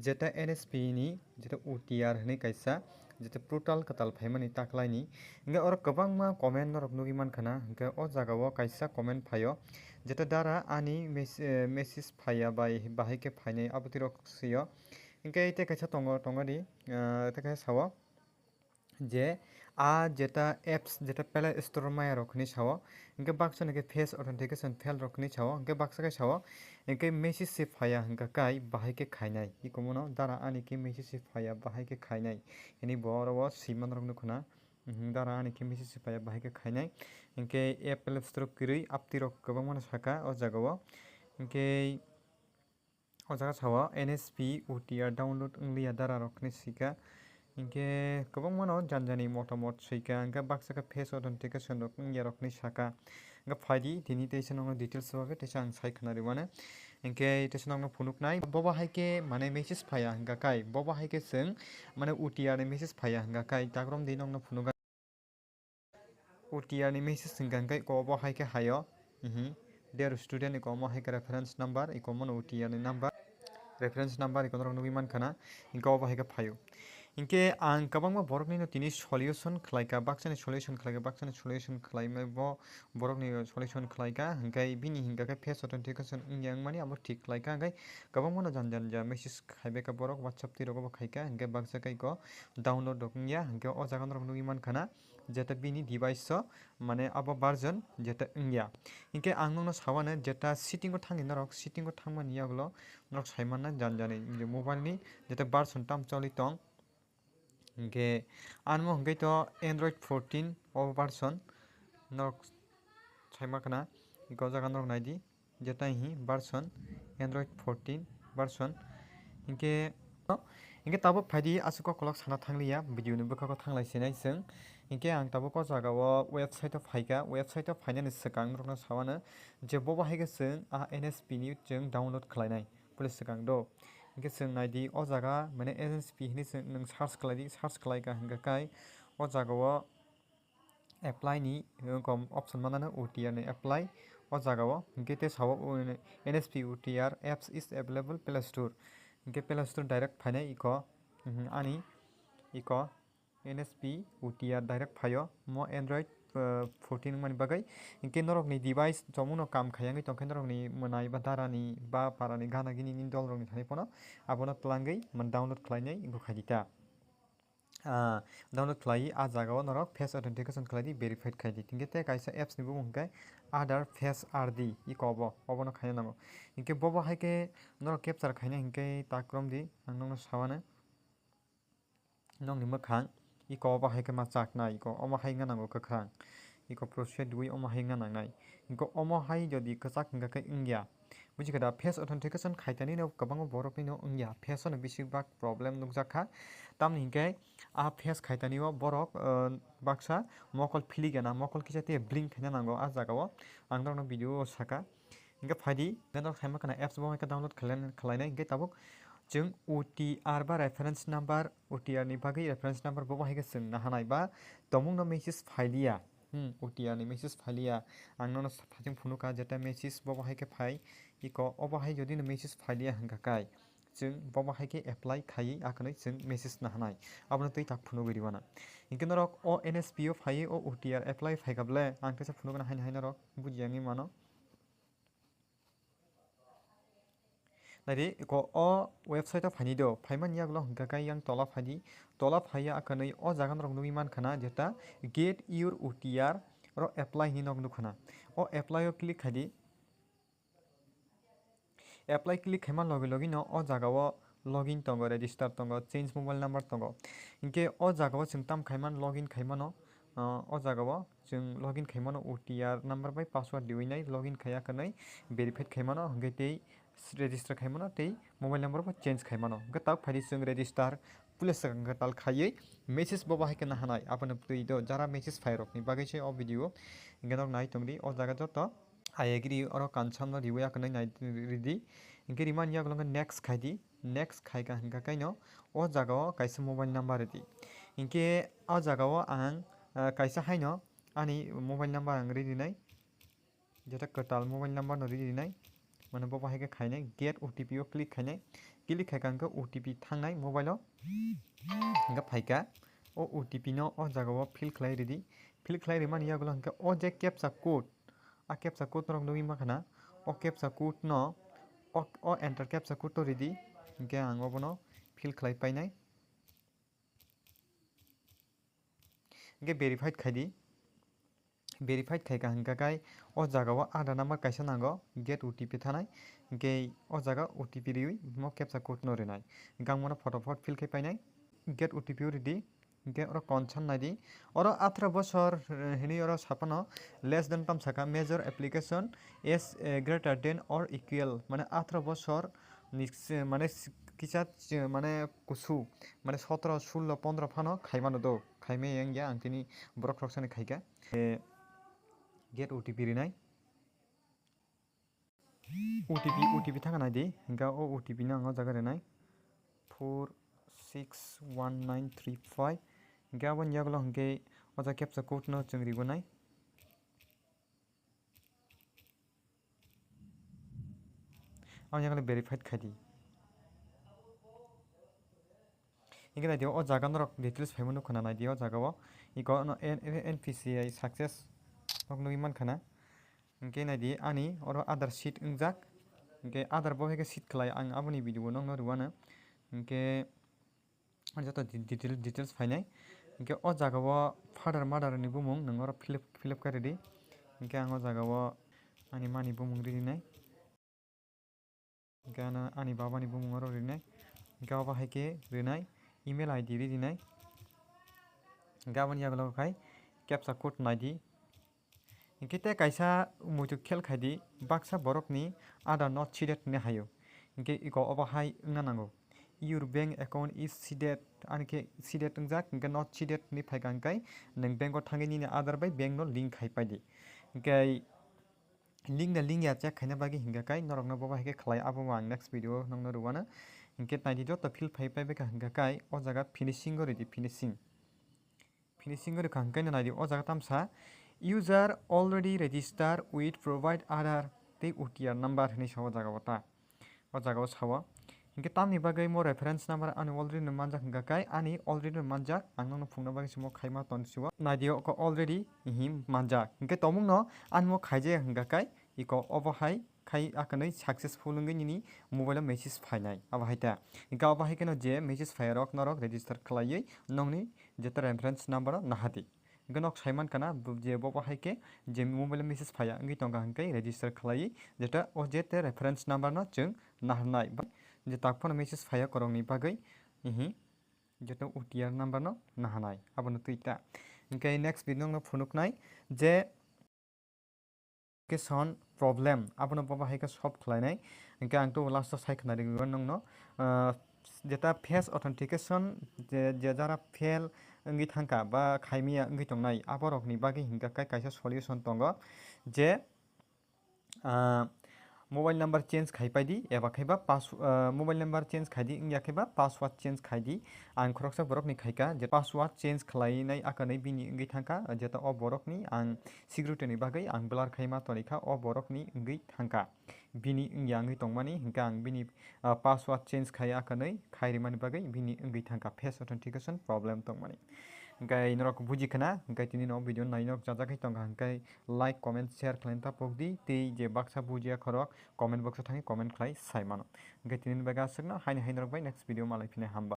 Zeta NSP ni Zeta OTR hini kaisa Zeta portal katal phaimani taklai ni hingke oro kwbangma comment rok nugui mankha na hingke o jaga o kaisa comment phaio Zeta dara ani message phaiya bai bahai ke phainai aboti rok sio hingke ite kaisa tongo di ite kaisa sao je Zeta apps Zeta play store maya rok ni sao hingke baksa ni face authentication fail rok ni sao hingke baksa ke sao hingke message se phaya hingka kai bahai ke khainai ikomono dara ani ke message se phaya bahai ke khainai ini boro o siman rok nukuna dara ani ke message se phaya bahai ke khainai hingke app play store kwrui apti rok kwbangma no saka o jaga o hingke o jaga sao NSP OTR download wnglia dara rok ni sika hingke kwbangma no janjani motamot sika hingke baksa ke face authentication rok wngya rok ni saka hingke phaidi tini teisa no details babe teisa ang sai khwnari mane hingke teisa no phunuknai bobo haike mane message phaya hingka kai bobo haike chwng mane OTR ni message phaya hingka kai takrom di no phunuka OTR ni message hingka kai ko bo haike hayo dear student ikomo haike reference number ikomo OTR ni number reference number ikono nugui mankana hingke obo haike phaio hingke ang kwbangma borok ni no tini solution khlaika baksani solution khlaika baksani solution khlaimai bo borok ni solution khlaika hingke bini hingka khe face authentication wngya wngmani abo thik khlaika hingke kwbangma no janja message khaibai ka borok whatsapp ti rogo bo khaika hingke baksa kai ko download rok wngya hingke o jaga rok nugui mankana Zeta bini device o mane abo version Zeta wngya hingke ang no sawane Zeta setting o thangi norok setting o thangmani yagulo norok saimannai janjani mobile ni Zeta version tam choli tong hingke anmo hingke to Android 14 o version norok saima kana iko jaga norok naidi Zeta hi version Android 14 version hingke hingke tabo phaidi asuk kolok sana thanglia video ni bokako thanglai sinai chwng hingke ang tabo ko jaga o website o phaika website o phainani swkang rokno sawana je bobo haike chwng NSP ni chwng download khlainai pore swkang do hingke chwng naidi o jaga mane NSP hini chwng nung search khlaidi search khlaika hingka kai o jaga o apply ni option manana OTR ni apply o jaga o hingke te sao NSP OTR apps is available Play Store hingke Play Store direct phainai iko ani iko NSP OTR direct phaio mo Android 14 mani bagai hingke norok ni device chomung no kam khayangui tongkha norok ni mwnai ba darani ba parani gana gini ni dol rok ni thani pono abono twlanggui download khlainai ingko khaidita download khlai a jaga o norok face authentication khlaidi verified khaidi hingke te kaisa apps ni bumung hingke other face RD iko obo no khaina nango hingke bobo haike norok capture khaina hingke takrom di ang nongno sawana nong ni makhang iko obo haike ma chaknai iko omo hainga nango kwkhang iko procedure dui omo hainga nangnai iko omo hai jodi kwchak hingka khe wngya bujikhata face authentication khaitani no kwbangma borok ni no wngya face no besibak problem nukjakha tamni hingke face khaitani o borok baksa mokol phili gana mokol kisa te blink khaina nango jaga o ang norokno video o saka hingke phaidi norok saima kana apps bo download khlainai hingke tabuk chwng OTR ba reference number OTR ni bagui reference number bo haike chwngna hanai ba tomung no message phailia OTR ni message phailia ang no phating phunuka jeta message bo haike phai iko obo hai jodi no message phailia hingka kai chwng bobo haike apply khai akanai chwng message na hanai abono tui tak phunugui ribana hingke norok o NSP o phai o OTR apply phaikable ang tesa phunugana haini norok bujiyangi mano naidi iko o website o phaini do phaimani yagulo hingka kai yang tola phaiya akanai o jaga norok nugui mankana jeta get your OTR ro apply ni nog nukhana o apply o click khaidi apply click khaima logi no o jaga o login tongo register tongo change mobile number tongo hingke o jaga o chwng tam khaima login khaimano o jaga o chwng login khaimano OTR number bai password diwinai login khaya kanai verified khaimano hingke tei register khaimano tei mobile number bo change khaimano hingke tak phaidi chwng register pulis hingke tal khaiui message bo bahai kana hanai abono tui do jara message phairok ni bagai se o video hingke nok nai tongdi o jaga joto I agree oro cancel no riwaya kanai nai ridi hingke riman yagulo next khaidi next khaika hingka kaino o jaga o kaisa mobile number redi hingke o jaga o ang kaisa haino ani mobile number ang redi nai jeta kwtal mobile number no redi nai mane bobo haike khainai get OTP o click khainai click khai ka OTP thangnai mobile o hingka phaika o OTP no o jaga o fill khlai redi fill khlai remani yagulo hingka o je captcha code a captcha code rok nugui mankana o captcha code no o enter captcha code to redi hingke ang obono fill khlai painai hingke verified khaidi verified khaika hingka kai o jaga o Aadhaar number kaisa nango get OTP thanai hingke o jaga OTP riwi mo captcha code no renai hingke ang mono photopot fill khai painai get OTP redi hingke oro consent naidi oro 18 bochor hini oro sapano less than tam saka major application is greater than or equal mane 18 bochor mane kisa mane kusu mane 17 16 15 phano khaimano do khaime yang ya angtini borok roksani khaika get OTP rinai OTP thaka naidi hingka o OTP no ang o jaga renai 461935 hingke aboni yagulo hingke o jaga captcha code no chung ribonai aboni yagulo verified khaidi hingke naidi o jaga norok details phaimo nukha naidi o jaga o iko no NPCI success nok nugui mankana hingke naidi ani oro Aadhaar sheet ungjak hingke Aadhaar bo haike sheet khlai ang aboni video no ruwana hingke joto details phainai hingke o jaga o father mother ni bumung nang oro fill up kai redi hingke ang o jaga o ani mani bumung rinai hingke ani baba ni bumung oro rinai hingke abo haike rinai email ID rinai hingke aboni yagulo khai captcha code naidi hingke te kaisa muitu khel khaidi baksa borok ni Aadhaar not seeded ne hayo hingke iko obo hai wngna nango your bank account is seeded anike seeded ungjak hingke not seeded ni phaika hingkai nang bank o thangui nini Aadhaar bai bank no link khai paidi hingke link na link ya check khaina bagi hingka kai norok no bobo haike khlai abo ang next video nongno ruwana hingke naidi joto fill phai paibeka hingka kai o jaga finishing go redi finishing go reka hingkai naidi o jaga tamsa user already registered with provide Aadhaar tei OTR number hini sawo jaga o ta o jaga o sawo hingke tamni bagai mo reference number ani already no manjak hingka kai ani already no manjak ang no phungna bagi simo khaima tonsiwo naidi ko already him manjak hingke tomung no ani mo khaije hingka kai iko obo hai khai akanai successful ungui nini mobile message phainai abo haita hingke abo haike no je message phairok norok register khlaiui nongni jeta reference number nahati hingke nok saiman kana je bobo haike je mobile message phaya ungui tonga hingke register khlai jeta o jete reference number no chung nahnai je takphono message phaya korokni bagui jeta OTR number no nahanai abono tuita hingke next video no phunuknai je application problem abono bobo haike solve khlainai hingke ang to last o saikhnai nongno jeta face authentication je jara fail ungui thangka ba khaimia ungui tongnai aborok ni bagi hingka kai kaisa solution tongo je mobile number change khai paidi eba khaiba mobile number change khaidi ingya khaiba password change khaidi ang khoroksa borok ni khaika je password change khlainai akanai bini ungui thangka jeta o borok ni ang security ni bagai ang blur khaima tonika o borok ni ungui thangka bini ungya ungui tongmani hingka ang bini password change khai akanai khairimani bagai bini ungui thangka face authentication problem tongmani hingkai norok bujikana hingkai tini no video nainok jajakai tonga hingkai like comment share khlaina tapokdi tei je baksa bujia khorok comment box o thangi comment khlai saimano hingkai tini baga asukna haini norok bai next video malai phine hamba.